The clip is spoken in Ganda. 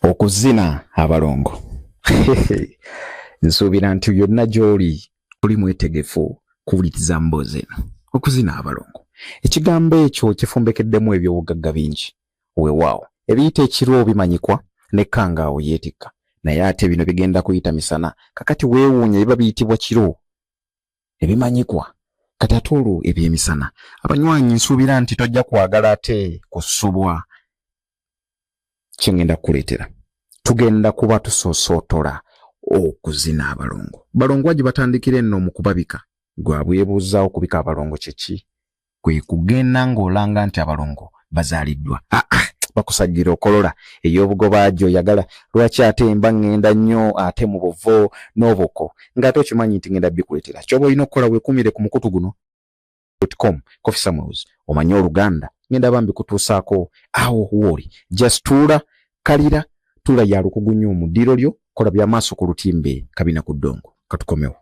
Okuzina abalongo. Nsuubira nti yonna gy'oli tuli mwetegefu kuwuliriza mboozi eno. Okuzina abalongo. Ekigambo ekyo kifumbekeddemu eby'obugagga bingi. Weewaawo ebiyita ekiro bimanyikwa ne kkangaawo yeetikka. Naye ate bino bigenda kuyita misana. Kakati weewuunya biba biyitibwa kiro. Ebimanyikwa. Kati ate olwo eby'emisana. Abanywanyi nsuubira nti tojja kwagala ate kusubwa. Kyengenda kuleetera. Tugenda kuba tusoosootola okuzina abalongo. Balongo waji batandikira enno mu kubabika. Gwe abwebuuzaawo kubika abalongo kyeki. Kwe kugenda ng'olanga nti abalongo bazaaliddwa. Bakusajjira okolola ey'obugobaagi oyagala. Lwaki ate mba ngenda nnyo ate mu buvo n'obuko. Ng'ate okimanyi nti ngenda bikuleetera. Ky'oba olina okukola weekumire ku mukutu guno. Coffee Samuels omanyi Oluganda ngenda bambi kutuusaako awo wooli. Just tuula kalira tuula ya lukugunyu mu ddiro lyo kola byamaaso ku lutimbe kabina ku ddongo. Katukomewo.